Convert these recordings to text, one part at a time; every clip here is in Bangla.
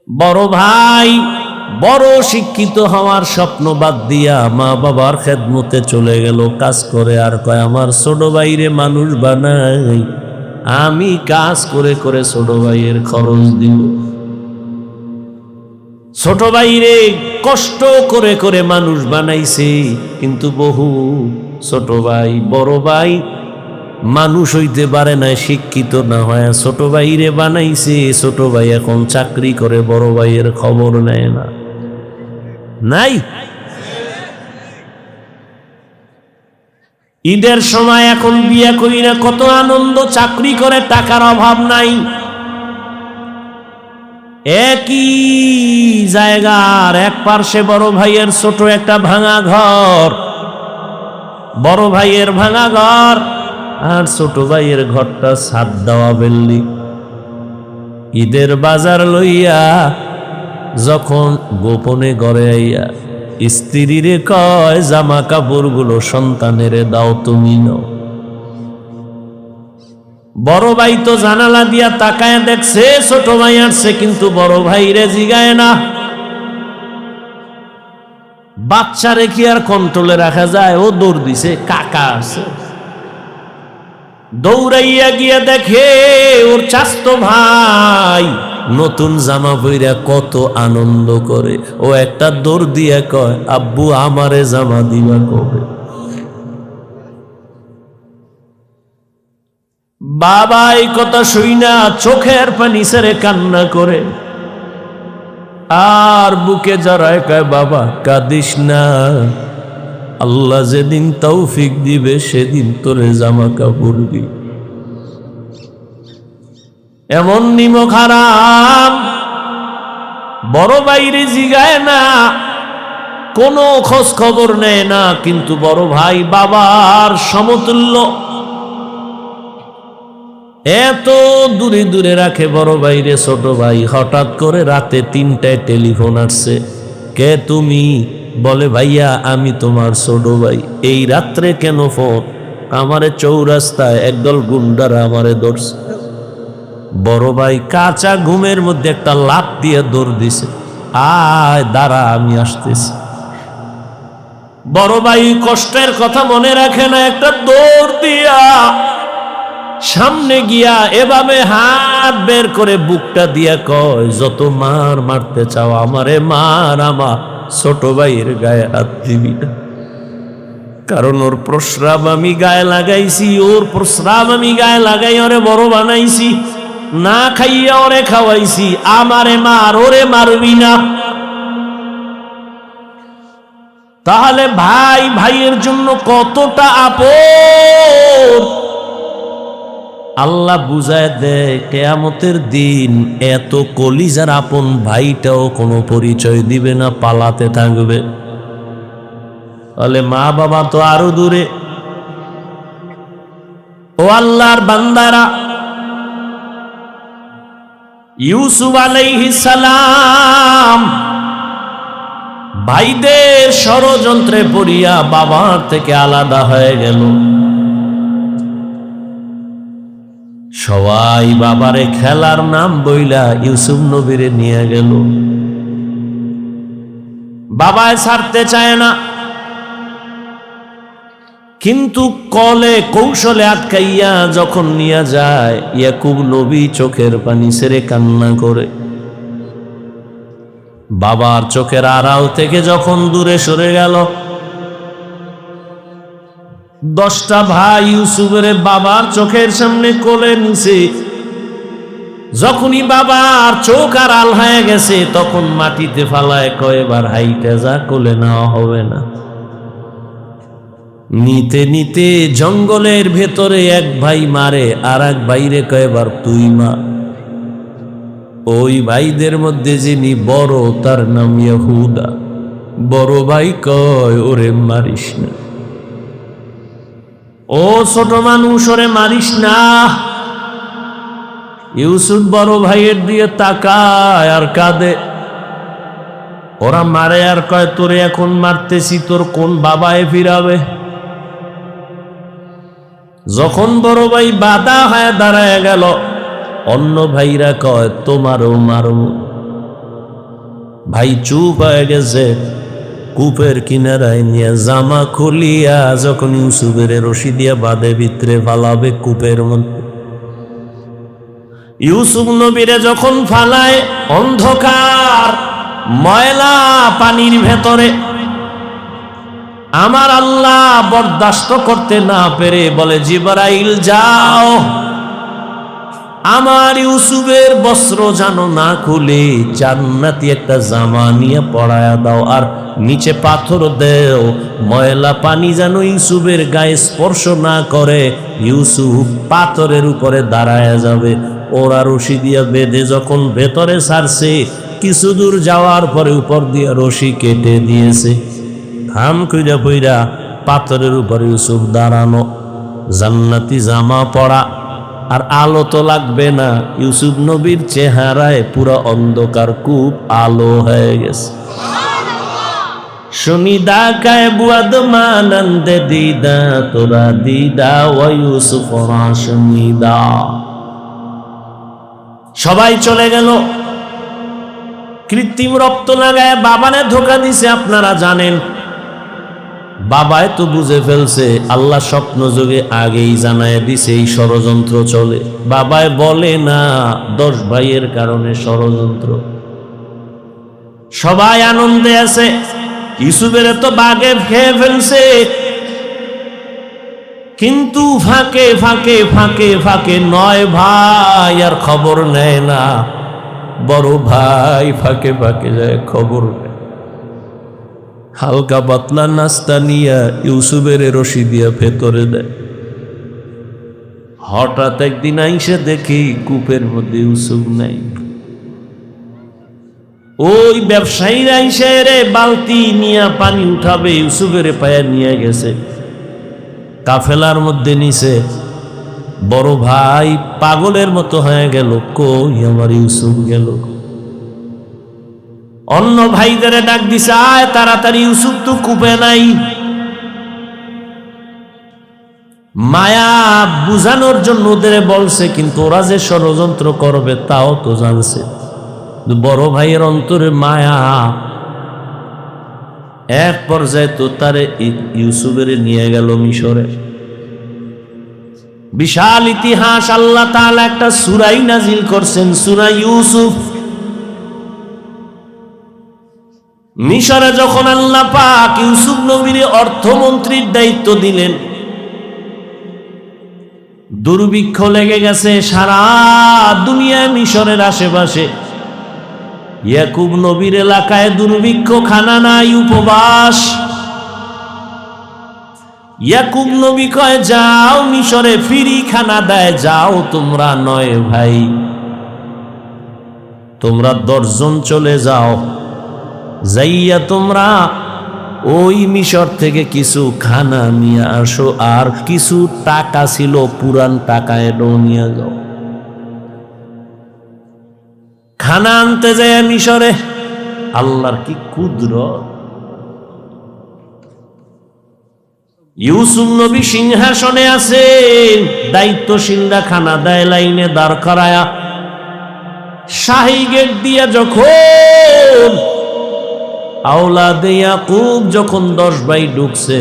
বড় ভাই বড় শিক্ষিত হওয়ার স্বপ্ন বাদ দিয়া মা বাবার খেদমতে চলে গেল কাজ করে, আর কয় আমার ছোট ভাইরে মানুষ বানাই, আমি কাজ করে করে ছোট ভাইয়ের খরচ দিব। ছোট ভাইরে কষ্ট করে করে মানুষ বানাইছে, কিন্তু বহু ছোট ভাই বড় ভাই মানুষ হইতে পারে না, শিক্ষিত না হয় ছোট ভাইরে বানাইছে। ছোট ভাই এখন চাকরি করে, বড় ভাইয়ের খবর নেয় না। নাই ঈদের সময় এখন বিয়ে করি না, কত আনন্দ, চাকরি করে টাকার অভাব নাই। একই জায়গার এক পার্শ্বে বড় ভাইয়ের ছোট একটা ভাঙা ঘর, বড় ভাইয়ের ভাঙা ঘর আর ছোট ভাইয়ের ঘরটা ছাদ দেওয়া বিল্ডিং। ঈদের বাজার লইয়া যখন গোপনে ঘরে আইয়া স্ত্রীরে কয় জামা কাপড় গুলো সন্তানেরে দাও, তুমি নাও। বড় ভাই তো জানালা দিয়া তাকায় দেখছে ছোট ভাই আসছে, কিন্তু বড় ভাইরে জিগায় না। বাচ্চারে কি আর কন্ট্রোলে রাখা যায়? ও দৌড় দিছে, কাকা আছে। দৌড়াইয়া গিয়া দেখে ওর চাচতো ভাই নতুন জামা পইরা কত আনন্দ করে। ও একটা দৌড় দিয়া কয়, আব্বু আমারে জামা দিবা কবে? বাবা এই কথা শুইনা চোখের পানি ছেড়ে কান্না করে, আর বুকে জড়ায় কয়, বাবা কাঁদিস না, আল্লাহ যেদিন তৌফিক দিবে সেদিন তোরে জামা কাপড় দিবে। এমন নিমক হারাম বড় বাইরে জিগায় না, কোনো খোঁজ খবর নেয় না, কিন্তু বড় ভাই বাবার সমতুল্য, এত দূরে দূরে রাখে বড় ভাইরে ছোট ভাই। হঠাৎ করে রাতে 3টায় টেলিফোন আসছে, কে তুমি? বলে ভাইয়া আমি তোমার ছোট ভাই। এই রাত্রে কেন ফোন? আমারে চৌরাস্তায় একদল গুন্ডারা আমারে ধরছে। বড় ভাই কাঁচা ঘুমের মধ্যে একটা লাফ দিয়ে দৌড় দিছে, আয় দাঁড়া আমি আসতেছি। বড় ভাই কষ্টের কথা মনে রাখে না, একটা দৌড় দিয়া সামনে গিয়া এভাবে হাত বের করে বুকটা দিয়া কয়, যত মার মারতে চাও আমারে মার, আমার ছোট ভাইয়ের গায়ে হাত দিবি না। কারণ ওর প্রস্রাব আমি গায়ে লাগাইছি, ওর প্রস্রাব আমি গায়ে লাগাই ওরে বড় বানাইছি, না খাইয়া ওরে খাওয়াইছি, আমারে মার, ওরে মারবি না। তাহলে ভাই ভাইয়ের জন্য কতটা আপন আল্লাহ বুঝায় দেয়। কিয়ামতের দিন এত কলিজার আপন ভাইটাও কোনো পরিচয় দিবে না, পালাতে থাকবে। তাহলে মা বাবা তো আরো দূরে। ও আল্লাহর বান্দারা, ইউসুফ আলাইহিস সালাম ভাইদের ষড়যন্ত্রে পড়িয়া বাবার থেকে আলাদা হয়ে গেল। সবাই বাবারে খেলার নাম বইলা ইউসুফ নবীরে নিয়ে গেল। বাবায় ছাড়তে চায় না, কিন্তু কলে কৌশলে আটকাইয়া যখন নিয়ে যায়, ইয়াকুব নবী চোখের পানি ছেড়ে কান্না করে। বাবার চোখের আড়াল থেকে যখন দূরে সরে গেল, 10টা ভাই ইউসুফের বাবার চোখের সামনে কোলে নিছে। যখনই বাবার চোখ আড়াল হয়ে গেছে, তখন মাটিতে ফালায় কয়, এবার হাইটা যা, কোলে নেওয়া হবে না। নিতে নিতে জঙ্গলের ভেতরে এক ভাই মারে, আর এক ভাইরে কয়, এবার তুই মা। ওই ভাইদের মধ্যে যিনি বড় তার নাম ইহুদা। বড় ভাই কয়, ওরে মারিস না, ও ছোট মানুষ, ওরে মারিস না। ইউসুফ বড় ভাইয়ের দিয়ে তাকায় আর কাঁদে। ওরা মারে আর কয়, তোরে এখন মারতেছি, তোর কোন বাবায় ফিরাবে? যখন বড় ভাই বাধা হয়ে দাঁড়ায় গেল, অন্য ভাইরা কয়, তোমারও মারব। ভাই চুপ হয়ে গেছে। কূপের কিনারায় নিয়ে জামা খুলিয়া যখন ইউসুফের রশি দিয়া বাঁধে ভিতরে ফালাবে কূপের মধ্যে, ইউসুফ নবীরে যখন ফালায় অন্ধকার ময়লা পানির ভেতরে, আমার আল্লাহ বরদাস্ত করতে না পেরে বলে, জিবরাইল যাও, আমার ইউসুফের বস্ত্র যেন না খুলে জান্নাতি একটা জামা নিয়ে পরায়া দাও, আর নিচে পাথর দেও, ময়লা পানি যেন ইউসুফের গায়ে স্পর্শ না করে, ইউসুফ পাথরের উপরে দাঁড়ায়া যাবে। ওরা রশি দিয়া বেঁধে যখন ভেতরে ছাড়ছে, কিছু দূর যাওয়ার পরে উপর দিয়া রশি কেটে দিয়েছে। ঘাম কইরা পইরা পাথরের উপরে ইউসুফ দাঁড়ানো, জান্নাতি জামা পরা, আর আলো তো লাগবে না। ইউসুফ নবীর চেহারায় পুরো অন্ধকার, কূপ আলো হয়ে গেছে। শুনিদা কায় বুয়াদ মানন্দ দিদা তোরা দিদা ও ইউসুফ শুনিদা। সবাই চলে গেল। কৃত্রিম রক্ত লাগায় বাবানে ধোকা দিছে, আপনারা জানেন। বাবায় তো বুঝে ফেলছে, আল্লাহ স্বপ্ন যোগে আগেই জানায় দিছে এই ষড়যন্ত্র চলে। বাবায় বলে না 10 ভাইয়ের কারণে ষড়যন্ত্র। সবাই আনন্দে আছে, ইউসুফের তো বাগে খেয়ে ফেলছে, কিন্তু ফাঁকে ফাঁকে ফাঁকে ফাঁকে 9 ভাই আর খবর নেয় না। বড় ভাই ফাঁকে ফাঁকে যায়, খবর নেয়। হালকা পাতলা নাস্তা নিয়ে ইউসুফের রশি দিয়া ভেতরে দেয়। হঠাৎ একদিন আইসে দেখি কূপের মধ্যে ইউসুফ নাই। ওই ব্যবসায়ীরা আইসে রে বালতি নিয়ে পানি উঠাবে, ইউসুফের পায়া নিয়ে গেছে, কাফেলার মধ্যে নিছে। বড় ভাই পাগলের মতো হয়ে গেল, কই আমার ইউসুফ গেল। অন্য ভাইদের ডাক দিছে, আয় তাড়াতাড়ি, ইউসুফ তো কূপে নাই। মায়া বুঝানোর জন্য ওদের বলছে, কিন্তু ওরা যে ষড়যন্ত্র করবে তাও তো জানছে। বড় ভাইয়ের অন্তরে মায়া, এক পর্যায়ে তো তারে ইউসুফের নিয়ে গেল মিশরে। বিশাল ইতিহাস। আল্লাহ তাআলা একটা সূরাই নাজিল করছেন, সূরা ইউসুফ। মিশরে যখন আল্লাহ পাক ইউসুফ নবীর অর্থমন্ত্রীর দায়িত্ব দিলেন, দুর্ভিক্ষ লেগে গেছে সারা দুনিয়ায়, মিশরের আশেপাশে। ইয়াকুব নবীর এলাকায় দুর্ভিক্ষ, খানা নাই, উপবাস। ইয়াকুব নবী কয়, যাও মিশরে, ফ্রি খানা দেয়, যাও তোমরা 9 ভাই, তোমরা 10 জন চলে যাও, যাইয়া তোমরা ওই মিশর থেকে কিছু খানা নিয়ে আসো, আর কিছু টাকা ছিল পুরান টাকা, এটাও নিয়ে যাও। খানা আনতে যায় মিশরে। আল্লাহর কি কুদরত! ইউসুফ নবী সিংহাসনে আছেন, দায়িত্বশীলরা খানা দেয় লাইনে দাঁড় করায়া। শাহী গেট দিয়া যখন আওলাদে ইয়াকুব যখন 10 ভাই ঢুকছে,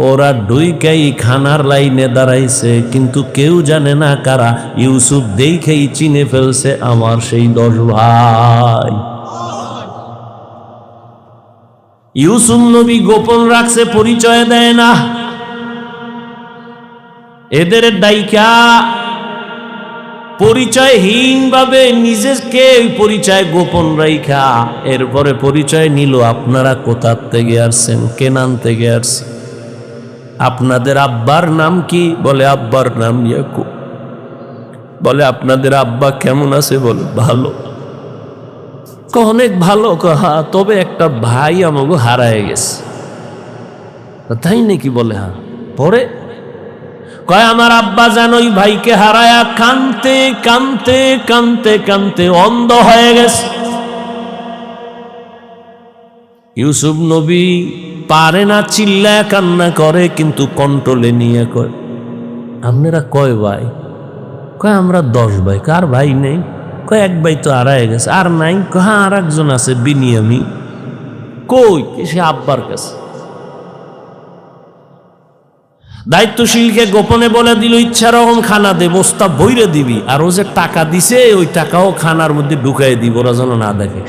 ওরা ঢুইকাই খানার লাইনে দাঁড়াইছে, কিন্তু কেউ জানে না কারা। ইউসুফ দেখেই চিনে ফেলছে আমার সেই 10 ভাই। ইউসুফ নবী গোপন রাখছে, পরিচয় দেয় না। এদের ডাইকা পরিচয়হীন ভাবে নিজেকে পরিচয় গোপন রাইখা এরপরে পরিচয় নিল, আপনারা কোথা থেকে আসছেন, কেনান থেকে আসছেন, আপনাদের আব্বার নাম কি? বলে আব্বার নাম ইয়াকুব। বলে আপনাদের আব্বা কেমন আছে? বলে ভালো। অনেক ভালো। কহা তবে একটা ভাই আমাকে হারায় গেছে। তাই নাকি? বলে হ্যাঁ। পরে কয় আমার আব্বা যেন ওই ভাইকে হারায়া কানতে কানতে কানতে কানতে অন্ধ হয়ে গেছে। ইউসুফ নবী পারে না, চিল্লায় কান্না করে, কিন্তু কন্ট্রোলে নিয়ে কয় আপনারা কয় ভাই? কয় আমরা 10 ভাই। কার ভাই নেই? কয় এক ভাই তো হারায় গেছে। আর নাই? হ্যাঁ আর একজন আছে বিনিয়ামিন। কই? সে আব্বার কাছে। দায়িত্বশীলকে গোপনে বলে দিল ইচ্ছা রকম খানা দে, বস্তা বইরে দিবি, আর ও যে টাকা দিছে ওই টাকাও খানার মধ্যে ঢুকাই দিব, ওরা যেন না দেখে।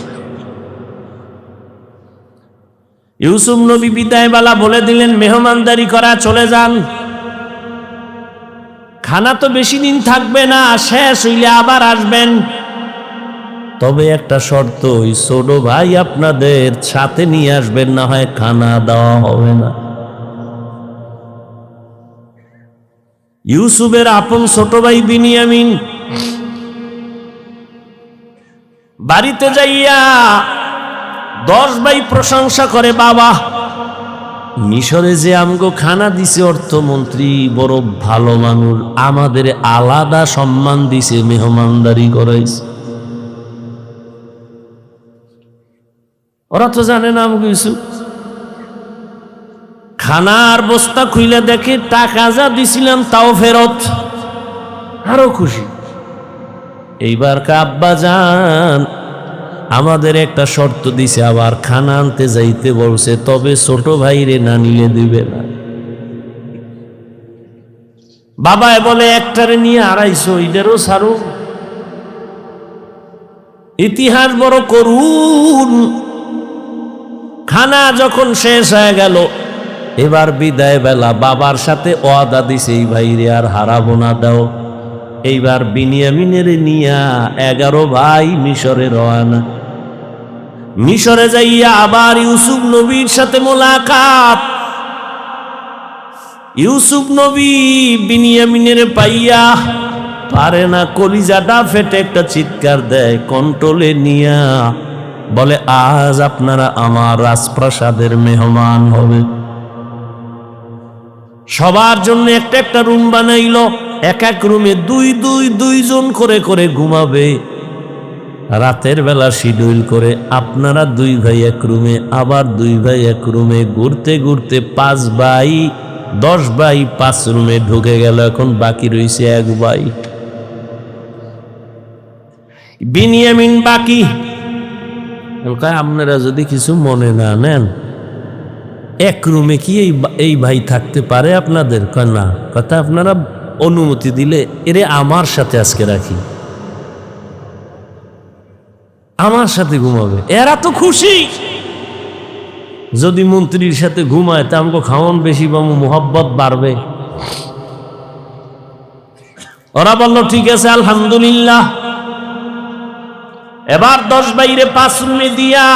ইউসুফ নবী বিদায় বেলা বলে দিলেন মেহমানদারি করা চলে যান, খানা তো বেশি দিন থাকবে না, শেষ হইলে আবার আসবেন। তবে একটা শর্ত, ওই ছোট ভাই আপনাদের সাথে নিয়ে আসবেন, না হয় খানা দেওয়া হবে না। ইউসুফের আপন ছোট ভাই বিনিয়ামিন বাড়িতে যাইয়া 10 ভাই প্রশংসা করে, বাবা মিশরে যে আমগো খানা দিছে অর্থমন্ত্রী বড় ভালো মানুষ, আমাদের আলাদা সম্মান দিছে, মেহমানদারি করাইছে। ওরা তো জানে না আমগো ইউসুফ। খানার বস্তা খুইলে দেখে টাকা যা দিছিলাম তাও ফেরত, আরো খুশি। এইবার আব্বা যান আমাদের একটা শর্ত দিছে, আবার খানা আনতে যাইতে বলছে, তবে ছোট ভাইরে না নিলে দিবে না। বাবায় বলে একটারে নিয়ে 250, এদেরও সারু। ইতিহাস বড় করুন। খানা যখন শেষ হয়ে গেল, এবার বিদায় বেলা বাবার সাথে ওয়াদা দিছে এই ভাইরে আর হারাবো না দাও। এইবার বিনিয়ামিনের নিয়া 11 ভাই মিশরে রওনা। মিশরে যাইয়া আবার ইউসুফ নবীর সাথে মোলাকাত। ইউসুফ নবী বিনিয়ামিনের পাইয়া পারে না, কলিজাটা ফেটে একটা চিৎকার দেয়, কন্ট্রোলে নিয়া বলে আজ আপনারা আমার রাজপ্রাসাদের মেহমান হবে। সবার জন্য একটা একটা রুম বানাইলো, এক এক রুমে দুইজন করে করে ঘুমাবে। রাতের বেলা শিডিউল করে আপনারা 2 ভাই এক রুমে, আবার 2 ভাই এক রুমে, ঘুরতে ঘুরতে 5 ভাই 10 ভাই 5 রুমে ঢুকে গেল। এখন বাকি রয়েছে 1 ভাই বিনিয়ামিন বাকি। আপনারা যদি কিছু মনে না নেন, এক রুমে কি এই ভাই থাকতে পারে আপনাদের? না, কথা আপনারা অনুমতি দিলে এরে আমার সাথে আজকে রাখি, আমার সাথে ঘুমাবে। এরা তো খুশি। যদি মন্ত্রীর সাথে ঘুমায় তা আমাকে খাওয়ান বেশি পাবো, মোহাব্বত বাড়বে। ওরা বলল ঠিক আছে আলহামদুলিল্লাহ। এবার 10 ভাইরে 5 রুমে দিয়া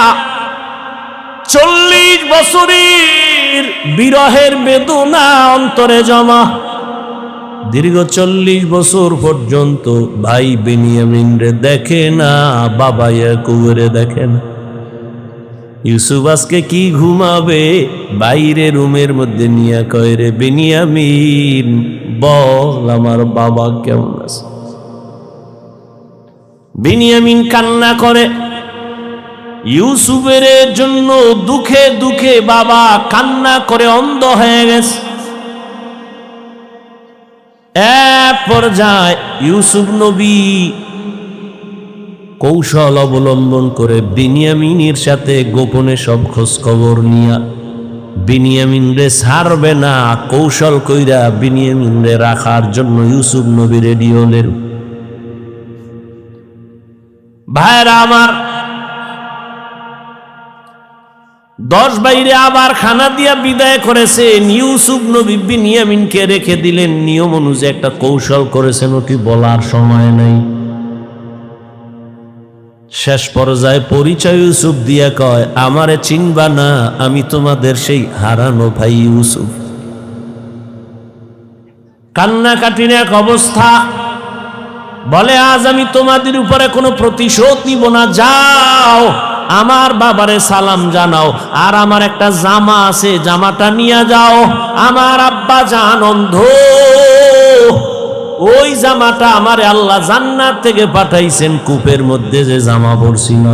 40 বছরের বিরহের বেদনা অন্তরে জমা। দীর্ঘ 40 বছর পর্যন্ত ভাই বেনিয়ামিন রে দেখে না, বাবা ইয়াকুবরে দেখেন। ইউসুফ আজকে কি ঘুমাবে? বাইরে রুমের মধ্যে নিয়ে কয়, রে বেনিয়ামিন বল আমার বাবা কেমন আছে? বেনিয়ামিন কান্না করে। ইউসুফের জন্য দুঃখে দুঃখে বাবা কান্না করে অন্ধ হয়ে গেছে। এক পর্যায়ে ইউসুফ নবী কৌশল অবলম্বন করে বিনিয়ামিনের সাথে গোপনে সব খোঁজ খবর নিয়া বিনিয়ামিন রে ছাড়বে না, কৌশল কইরা বিনিয়ামিন রে রাখার জন্য ইউসুফ নবী রেডি হলেন। ভাইরা আমার, 10 ভাইরে আবার খানা দিয়া বিদায় করেছে। ইউসুফ নবী বিনিয়ামিনকে রেখে দিলেন। নিয়ম অনুযায়ী একটা কৌশল করেছেন, ওটি বলার সময় নেই। শেষ পর্যায়ে পরিচয় ইউসুফ দিয়া কয়, আমারে চিনবা না, আমি তোমাদের সেই হারানো ভাই ইউসুফ। কান্নাকাটির এক অবস্থা। বলে আজ আমি তোমাদের উপরে কোনো প্রতিশোধ নিব না, যাও আমার বাবারে সালাম জানাও, আর আমার একটা জামা আছে জামাটা নিয়ে যাও। আমার আব্বা জান অন্ধ, ওই জামাটা আমারে আল্লাহ জান্নাত থেকে পাঠাইছেন, কূপের মধ্যে যে জামা পরছিল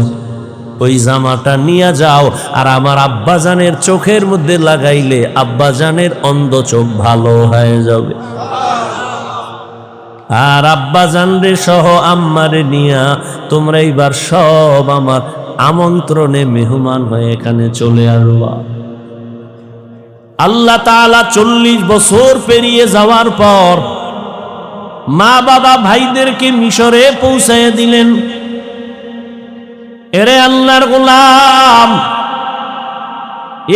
ওই জামাটা নিয়ে যাও, আর আমার আব্বাজানের চোখের মধ্যে লাগাইলে আব্বাজানের অন্ধ চোখ ভালো হয়ে যাবে। আর আব্বা জানরে সহ আম্মারে নিয়া তোমরা এইবার সব আমার আমন্ত্রণে মেহমান হয়ে এখানে চলে আসবা। আল্লাহ তাআলা 40 বছর পেরিয়ে যাওয়ার পর মা বাবা ভাইদেরকে মিশরে পৌঁছায় দিলেন। এরে আল্লাহর গোলাম,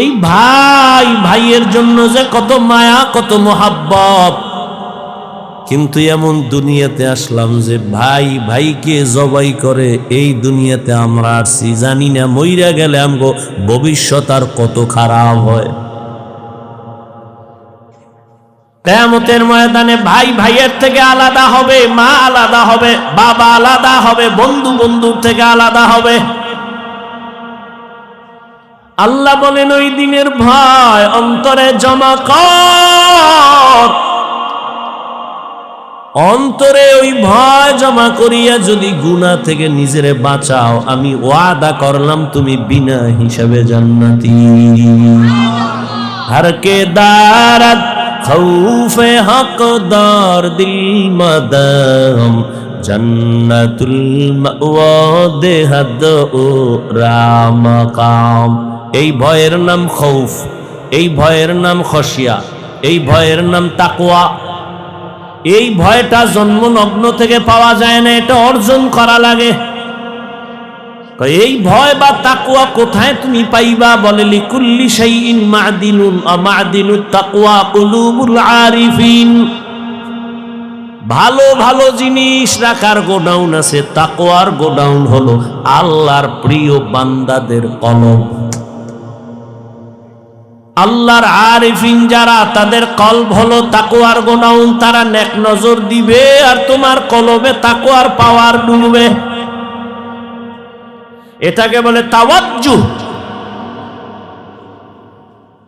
এই ভাই ভাইয়ের জন্য যে কত মায়া কত মোহাব্বত, কিন্তু এমন দুনিয়াতে আসলাম যে ভাই ভাইকে জবাই করে এই দুনিয়াতে আমরা আসছি, জানি না মইরা গেলে আমগো ভবিষ্যৎ আর কত খারাপ হয়। কিয়ামতের ময়দানে ভাই ভাইয়ের থেকে আলাদা হবে, মা আলাদা হবে, বাবা আলাদা হবে, বন্ধু বন্ধুর থেকে আলাদা হবে। আল্লাহ বলেন ওই দিনের ভয় অন্তরে জমা কর, অন্তরে ওই ভয় জমা করিয়া যদি গুনাহ থেকে নিজেরে বাঁচাও, আমি ওয়াদা করলাম তুমি বিনা হিসাবে জান্নাতি। हर के दारत खौफे हकदार दिल मदम जन्नतुल मअवा देहद ও রামাকাম। এই ভয়ের নাম খৌফ, এই ভয়ের নাম খশিয়া, এই ভয়ের নাম তাকওয়া। এই ভয়টা জন্মলগ্ন থেকে পাওয়া যায় না, এটা অর্জন করা লাগে। এই ভয় বা তাকওয়া কোথায় তুমি পাইবা? বলে লিকুল্লি শাইইন মা'দিনুন আ মা'দিনুত তাকওয়া কুলুবুল আরিফিন। ভালো ভালো জিনিস রাখার গোডাউন আছে, তাকওয়ার গোডাউন হলো আল্লাহর প্রিয় বান্দাদের কলব। আল্লাহর আরিফিন যারা, তাদের কলব হলো তাকওয়ার গোডাউন। তারা নেক নজর দিবে আর তোমার কলবে তাকওয়ার পাওয়ার ডুববে। এটাকে বলে তাওয়াজ্জুহ।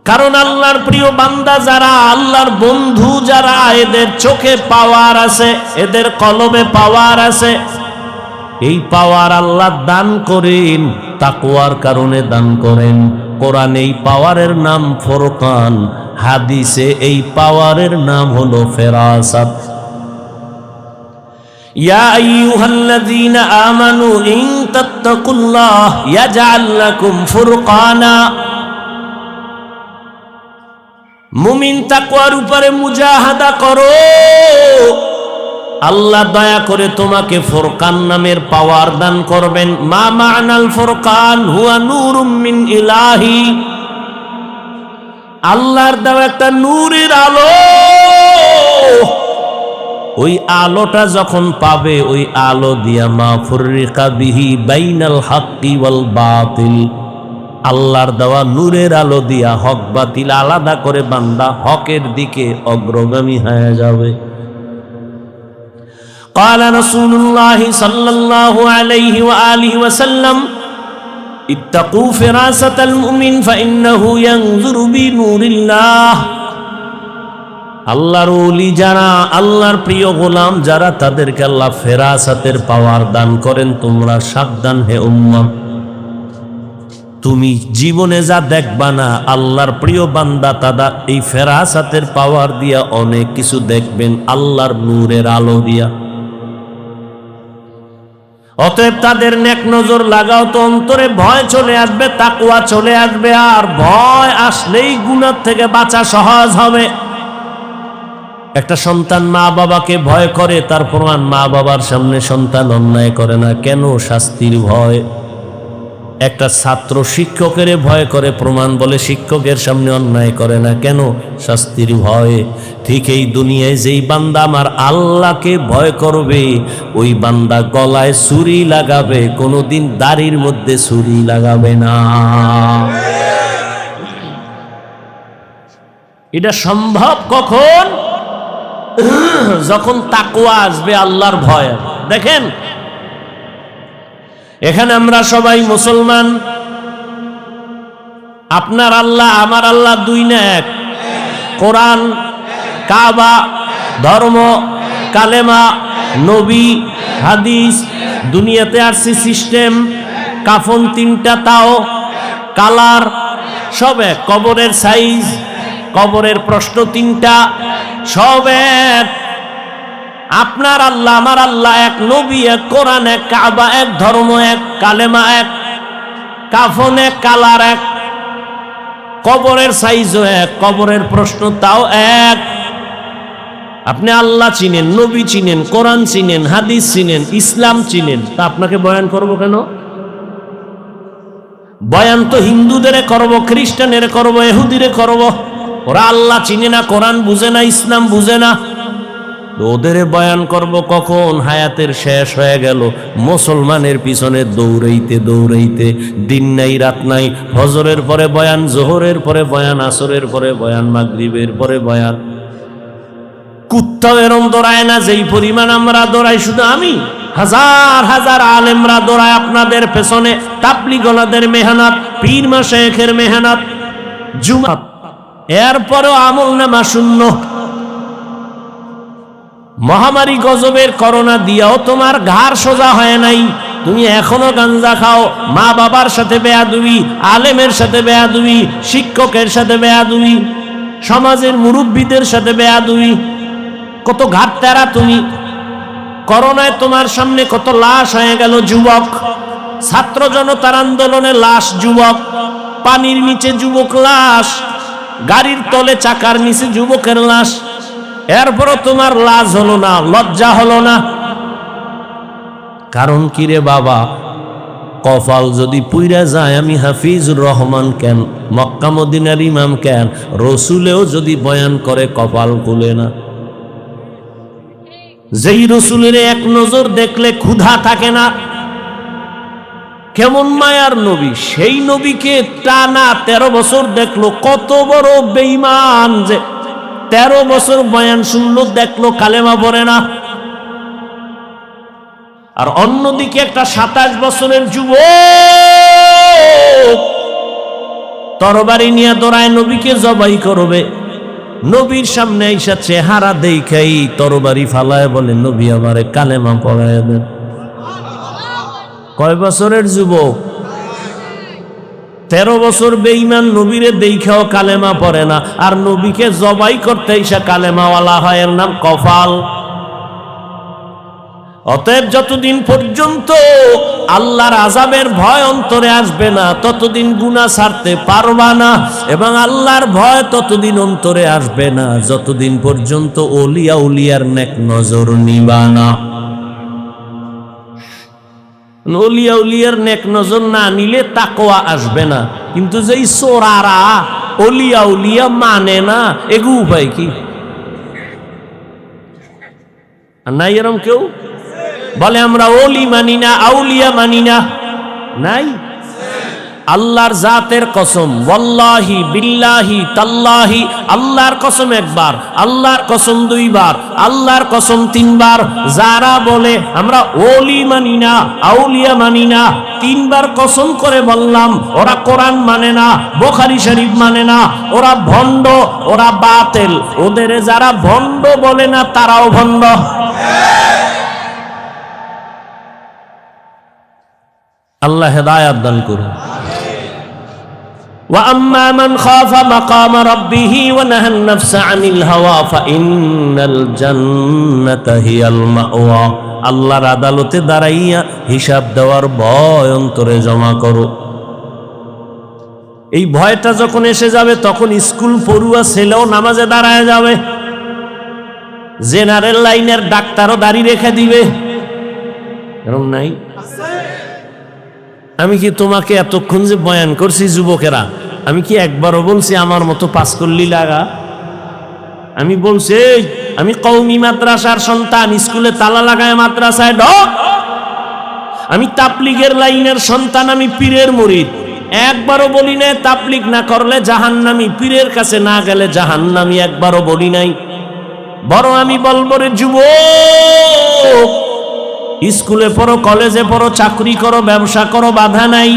কারণ আল্লাহর প্রিয় বান্দা যারা, আল্লাহর বন্ধু যারা, এদের চোখে পাওয়ার আছে, এদের কলবে পাওয়ার আছে। এই পাওয়ার আল্লাহ দান করেন, তাকওয়ার কারণে দান করেন। কোরআনে এই পাওয়ারের নাম ফুরকান, হাদিসে এই পাওয়ারের নাম হলো ফেরাসাত। ইয়া আইয়ুহাল্লাযীনা আমানু ইন তাত্তাকুল্লাহ ইয়াজআল লাকুম ফুরকানা। মুমিন তাকওয়ার উপরে মুজাহাদা করো, আল্লাহ দয়া করে তোমাকে ফুরকান নামের পাওয়ার দান করবেন। মা মা'নাল ফুরকান হুয়া নূরুম মিন ইলাহি। আল্লাহর দেওয়া একটা নূরের আলো, ওই আলোটা যখন পাবে, ওই আলো দিয়া মা ফুররিকা বিহি বাইনাল হাক্কি ওয়াল বাতিল। আল্লাহর দেওয়া নূরের আলো দিয়া হক বাতিল আলাদা করে বান্দা হকের দিকে অগ্রগামী হয়ে যাবে। قال رسول الله صلى الله عليه وآله وسلم اتقوا فراسة المؤمن فإنه ينظر بنور الله। আল্লাহর ওলি যারা, আল্লাহর প্রিয় গোলাম যারা, তাদেরকে আল্লাহ ফেরাসাতের পাওয়ার দান করেন। তোমরা সাবধান হে উম্মত, তুমি জীবনে যা দেখবা না, আল্লাহর প্রিয় বান্দা তারা এই ফেরাসাতের পাওয়ার দিয়া অনেক কিছু দেখবেন, আল্লাহর নূরের আলো দিয়া। অতএব তাদের নেক নজর লাগাও তো অন্তরে ভয় চলে আসবে, তাকওয়া চলে আসবে। আর ভয় আসলেই গুনাহ থেকে বাঁচা সহজ হবে। একটা সন্তান মা বাবাকে ভয় করে, তার প্রমাণ মা বাবার সামনে সন্তান অন্যায় করে না, কেন? শাস্তির ভয়। একটা ছাত্র শিক্ষকের ভয় করে, প্রমাণ বলে শিক্ষকের সামনে অন্যায় করে না, কেন? শাস্তির ভয়। ঠিক এই দুনিয়ায় যেই বান্দা আমার আল্লাহকে ভয় করবে, ওই বান্দা গলায় ছুরি লাগাবে, কোনোদিন দাড়ির মধ্যে ছুরি লাগাবে না। এটা সম্ভব কখন? যখন তাকওয়া আসবে, আল্লাহর ভয়। দেখেন, এখানে আমরা সবাই মুসলমান। আপনার আল্লাহ আমার আল্লাহ দুই না এক। কোরআন, কাবা, ধর্ম, কালেমা, নবী, হাদিস, দুনিয়াতে আসছে সিস্টেম, কাফন তিনটা, তাও কালার সব এক, কবরের সাইজ, কবরের প্রশ্ন তিনটা, সব এক। আপনার আল্লাহ আমার আল্লাহ এক, নবী এক, কোরআন এক, কাবা এক, ধর্ম এক, কালেমা এক, কাফন এক, কালার এক, কবরের সাইজও এক, কবরের প্রশ্ন তাও এক। আপনি আল্লাহ চিনেন, নবী চিনেন, কোরআন চিনেন, হাদিস চিনেন, ইসলাম চিনেন, তা আপনাকে বয়ান করব কেন? বয়ান তো হিন্দুদের করব, খ্রিস্টানের করব, ইহুদিরে করব। ওরা আল্লাহ চিনে না, কোরআন বুঝে না, ইসলাম বুঝে না, ওদের বয়ান করব কখন? হায়াতের শেষ হয়ে গেল, মুসলমানের পিছনে দৌড়াইতে দৌড়াইতে, দিন নাই রাত নাই, ফজরের পরে বয়ান, জোহরের পরে বয়ান, আসরের পরে বয়ান, মাগরিবের পরে বয়ান। কুত্তাও এরম দৌড়ায় না যেই পরিমাণ আমরা দৌড়াই। শুধু আমি, হাজার হাজার আলেমরা দৌড়ায় আপনাদের পেছনে, তাবলীগলাদের মেহনত, পীর মাশায়েখের মেহনত, জুমাত, এরপরেও আমল নামা শূন্য। মহামারী গজবের করোনা দিয়াও তোমার ঘাড় সোজা হয় নাই, তুমি এখনো গাঞ্জা খাও, মা বাবার সাথে বেয়াদবি, আলেমের সাথে বেয়াদবি, শিক্ষকের সাথে বেয়াদবি, সমাজের মুরব্বীদের সাথে বেয়াদবি, কত ঘাট তেরা তুমি। করোনায় তোমার সামনে কত লাশ হয়ে গেল যুবক, ছাত্র জনতার আন্দোলনে লাশ যুবক, পানির নিচে যুবক লাশ, গাড়ির তলে চাকার নিচে যুবকের লাশ, এরপরও তোমার লাজ হলো না, লজ্জা হলো না। কারণ কি রে বাবা? কপাল যদি পুইরা যায়, আমি হাফিজুর রহমান কেন, মক্কা মদিনার ইমাম কেন, রসুলেও যদি বয়ান করে কপাল খুলে না। যেই রসুলের এক নজর দেখলে ক্ষুধা থাকে না, কেমন মায়ার নবী, সেই নবীকে টানা 13 বছর দেখলো, কত বড় বেঈমান যে 13 বছর বয়ান শুনলো, দেখলো কালেমা পড়ে না। আর অন্যদিকে একটা 27 বছরের যুবক তরবারি নিয়ে দৌড়ায় নবীকে জবাই করবে, নবীর সামনে আইসা চেহারা দেখাই তরবারি ফালায় বলে, নবী আমারে কালেমা পড়ায় দেন। কয় বছরের যুবক? 13 বছর বেঈমান, নবীরে দেখাও কালেমা পড়ে না, আর নবীকে জবাই করতে আইসা কালেমাওয়ালা হয়, এর নাম কপাল। অতএব যতদিন পর্যন্ত আল্লাহর আযাবের ভয় অন্তরে আসবে না, ততদিন গুনাহ ছাড়তে পারবা না, এবং আল্লাহর ভয় ততদিন অন্তরে আসবে না যতদিন পর্যন্ত ওলিয়া উলিয়ার নেক নজর নিবা না। ওলিয়া উলিয়ার নেক নজর না নিলে তাকওয়া আসবে না। কিন্তু যেই চোরারা ওলিয়া উলিয়া মানে না, এগু উপায় কি? নাই এরম কেউ বলে আমরা ওলি মানি না, আউলিয়া মানি না? নাই। আল্লাহর জাতের কসম, ওয়াল্লাহি বিল্লাহি তাল্লাহি, আল্লাহর কসম একবার, আল্লাহর কসম 2 বার, আল্লাহর কসম 3 বার। যারা বলে আমরা ওলি মানি না, আউলিয়া মানি না, 3 বার কসম করে বললাম, ওরা কোরআন মানে না, বুখারী শরীফ মানে না, ওরা ভণ্ড, ওরা বাতিল। ওদের যারা ভণ্ড বলে না, তারাও ভণ্ড। আল্লাহ হেদায়েত দান করুন। وَأَمَّا مَنْ خَافَ مَقَامَ رَبِّهِ وَنَهَى النَّفْسَ عَنِ الْهَوَى فَإِنَّ الْجَنَّةَ هِيَ الْمَأْوَى। আল্লাহর আদালতে দাঁড়াইয়া হিসাব দেওয়ার ভয় অন্তরে জমা করো। এই ভয়টা যখন এসে যাবে, তখন স্কুল পড়ুয়া ছেলেও নামাজে দাঁড়ায় যাবে, জেনারেল লাইনের ডাক্তারও দাড়ি রেখে দিবে। এরকম নাই? আমি কি তোমাকে এতক্ষণ যে বয়ান করছি যুবকেরা, আমি কি একবারও বলছি আমার মতো পাস করলি লাগা? আমি বলছি আমি কওমি মাদ্রাসার সন্তান, স্কুলে তালা লাগায় মাদ্রাসায় ঢোক। আমি তাবলীগের লাইনের সন্তান, আমি পীরের মুরিদ। একবারও বলি নাই তাবলীগ না করলে জাহান্নামী, পীরের কাছে না গেলে জাহান্নামী, একবারও বলি নাই। বড় আমি বলবো রে যুবক, স্কুলে পড়ো, কলেজে পড়ো, চাকরি করো, ব্যবসা করো, বাধা নাই।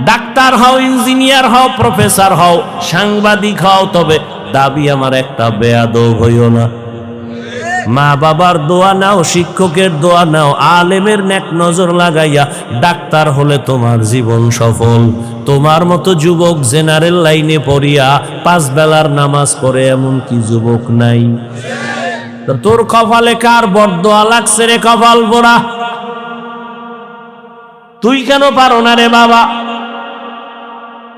ডাক্তার হও, ইঞ্জিনিয়ার হও, প্রফেসর হও, সাংবাদিক হও, তবে দাবি আমার একটা, বেয়াদব হইও না। মা বাবার দোয়া নাও, শিক্ষকের দোয়া নাও, আলেমের নেক নজর লাগাইয়া ডাক্তার হলে তোমার জীবন সফল। তোমার মতো যুবক জেনারেল লাইনে পড়িয়া 5 বেলার নামাজ পড়ে এমন কি যুবক নাই? তোর কপালে কার বরদোয়া লাগছে রে কপাল পোড়া? তুই কেন পারো না রে বাবা?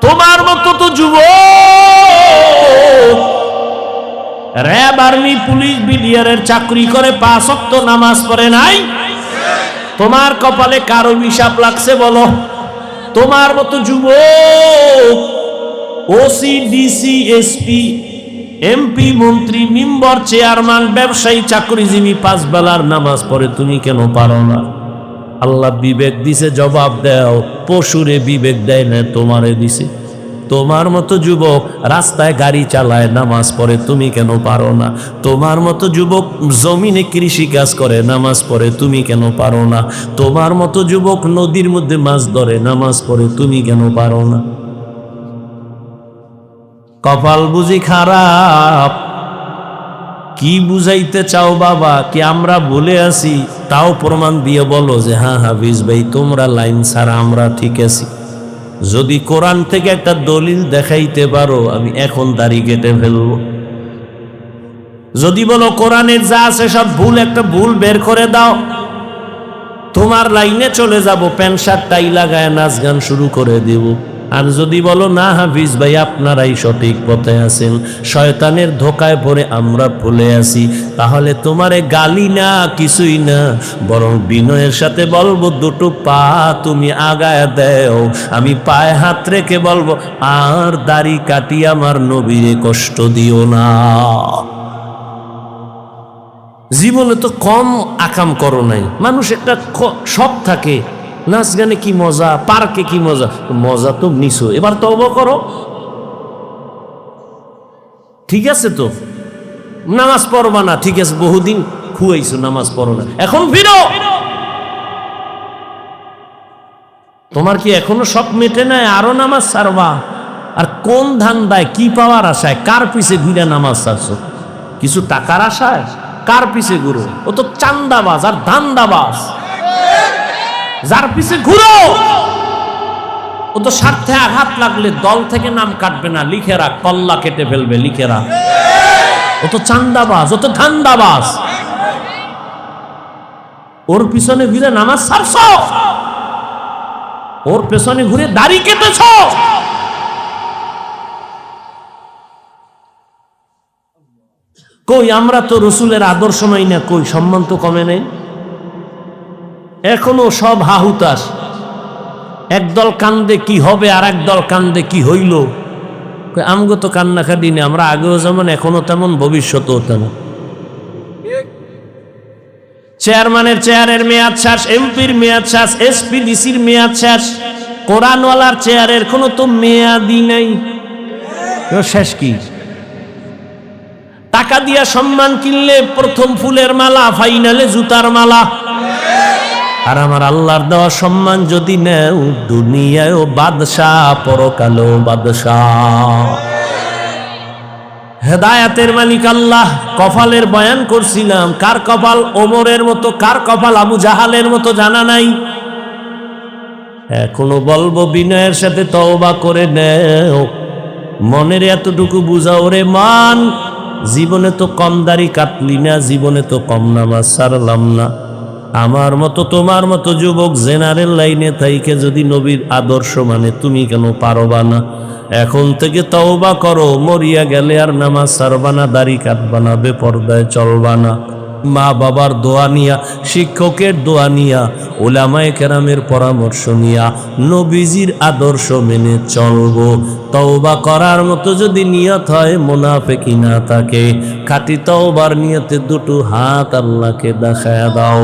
তোমার মতো তো যুবক র‍্যাব, আর্মি, পুলিশ, বিডিআরের চাকরি করে 5 ওয়াক্ত নামাজ পড়ে নাই। তোমার কপালে কার অভিশাপ লাগছে বলো? তোমার মতো যুবক ওসি, ডিসি, এসপি, এমপি, মন্ত্রী, মেম্বার, চেয়ারম্যান, ব্যবসায়ী, চাকরিজীবী 5 বেলার নামাজ পড়ে, তুমি কেন পারো না? আল্লাহ বিবেক দিছে, জবাব দাও। পশুরে বিবেক দেয় না, তোমারে দিছে। তোমার মতো যুবক রাস্তায় গাড়ি চালায়, নামাজ পড়ে, তুমি কেন পারো না? তোমার মতো যুবক জমিনে কৃষি কাজ করে, নামাজ পড়ে, তুমি কেন পারো না? তোমার মতো যুবক নদীর মধ্যে মাছ ধরে, নামাজ পড়ে, তুমি কেন পারো না? কপাল বুঝি খারাপ? কি বুঝাইতে চাও বাবা? কি আমরা ভুলে আছি? তাও প্রমাণ দিয়ে বলো যে হ্যাঁ হাফিজ ভাই, তোমরা লাইন ছাড়া আমরা ঠিক আছি। যদি কোরআন থেকে একটা দলিল দেখাইতে পারো, আমি এখন দাড়ি কেটে ফেলবো। যদি বলো কোরআনের যা আছে সব ভুল, একটা ভুল বের করে দাও, তোমার লাইনে চলে যাব, প্যান্ট শার্ট টাই লাগায় নাচ গান শুরু করে দেব। আর যদি বলো না হাফিজ ভাই, আপনারাই সঠিক পথে আছেন, শয়তানের ধোকায় পড়ে আমরা ভুলে আছি, তাহলে তোমারে গালি না, কিছুই না, বরং বিনয়ের সাথে বলবো, দুটো পা তুমি আগায় দেও, আমি পায়ে হাত রেখে বলবো, আর দাড়ি কাটি আমার নবীরে কষ্ট দিও না। জীবনে তো কম আকাম করো নাই। মানুষ একটা শখ থাকে, নাচ গানে কি মজা, পার্কে কি মজা, মজা তো নিছো, এবার তওবা করো। ঠিক আছে তো, নামাজ পড়বা না, ঠিক আছে, বহুদিন খুয়াইছো, নামাজ পড়ো না, এখন ফিরো। তোমার কি এখনো শখ মেটে নাই? আরো নামাজ ছাড়বা? আর কোন ধান্দায়, কি পাওয়ার আশায়, কার পিছে ঘুরে নামাজ ছাড়ছো? কিছু টাকার আশায়? কার পিছে ঘুরো? ও তো চান্দাবাজ আর ধান্দাবাজ। যার পিছে ঘুরো ও তো স্বার্থে আঘাত লাগলে দল থেকে নাম কাটবে না, লিখে রাখ, কল্লা কেটে ফেলবে, লিখে রাখ। ও তো চান্দাবাজ, ও তো ধান্দাবাজ। ওর পিছনে ঘুরে নামাজ ছাড়ছ, ওর পেছনে ঘুরে দাড়ি কেটেছ। কই আমরা তো রসুলের আদর্শ মাই না, কই সম্মান তো কমে নেই। এখনো সব হাহুতাস, একদল কান্দে কি হবে আর একদল কান্দে কি হইল। আমগো তো কান্নাকাটি নেই, আমরা আগেও যেমন এখনো তেমন, ভবিষ্যতেও তেমন। চেয়ারম্যানের চেয়ারের মেয়াদ শেষ, এমপির মেয়াদ শেষ, এসপি ডিসির মেয়াদ শেষ, কোরআনওয়ালার চেয়ারের কোনো তো মেয়াদই নাই। শেষ কি? টাকা দিয়া সম্মান কিনলে প্রথম ফুলের মালা, ফাইনালে জুতার মালা। আর আমার আল্লাহর দেওয়া সম্মান যদি নেও, দুনিয়ায়ও বাদশাহ, পরকালেও বাদশাহ। হেদায়াতের মালিক আল্লাহ। কপালের বয়ান করছিলাম, কার কপাল ওমরের মতো, কার কপাল আবু জাহালের মতো জানা নাই। এখনো বলবো বিনয়ের সাথে তওবা করে নেও, মনের এতটুকু বুঝাও রে মান, জীবনে তো কম দাড়ি কাটলি না, জীবনে তো কম নামাজ ছাড়লাম না। আমার মতো তোমার মতো যুবক জেনারেল লাইনে থাইকে যদি নবীর আদর্শ মানে, তুমি কেন পারবা না? এখন থেকে তওবা করো, মরিয়া গেলে আর নামাজ ছাড়বা না, দাড়ি কাটবা না, বেপরদায় চলবা না। মা বাবার দোয়া নিয়া, শিক্ষকের দোয়া নিয়া, উলামায়ে কেরামের পরামর্শ নিয়া নবীজির আদর্শ মেনে চলবো। তওবা করার মতো যদি নিয়ত হয়, মুনাফিকি না থাকে, খাঁটি তওবার নিয়তে দুটো হাত আল্লাহকে দেখায়া দাও।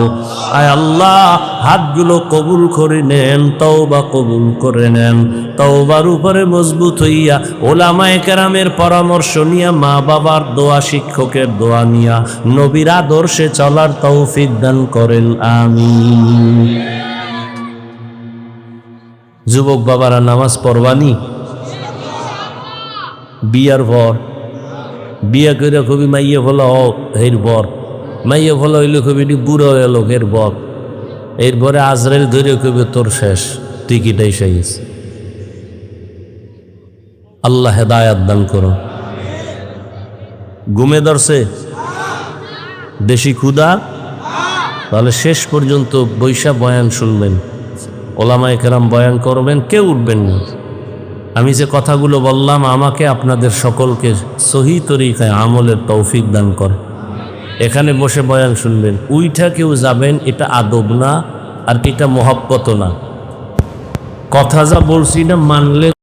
আয় আল্লাহ, হাতগুলো কবুল করে নেন, তওবা কবুল করে নেন। তওবার উপরে মজবুত হইয়া, উলামায়ে কেরামের পরামর্শ নিয়া, মা বাবার দোয়া, শিক্ষকের দোয়া নিয়া নবীর আদর্শে চলার তৌফিক দান করেন, আমিন। যুবক বাবারা, নামাজ পড়বানি? বিয়ার পর বিয়া করে কবি মাইয়ে ফলা হের বর, মাইয়ে ফলা হইলে কবি বুড়ো এলো হের বর, এরপরে আজরাইল ধরে কবি তোর শেষ, টিকিট এসে গেছে। আল্লাহ হেদায়াত দান করো। ঘুমে ধরছে? দেশি ক্ষুধা? তাহলে শেষ পর্যন্ত বৈশা বয়ান শুনবেন, ওলামায়ে কেরাম বয়ান করবেন, কেউ উঠবেন না। আমি যে কথাগুলো বললাম আমাকে আপনাদের সকলকে সহি তরিকায় আমলের তৌফিক দান করে। এখানে বসে বয়ান শুনবেন, উইঠা কেউ যাবেন, এটা আদব না, আর এটা মহব্বত না। কথা যা বলছি না মানলে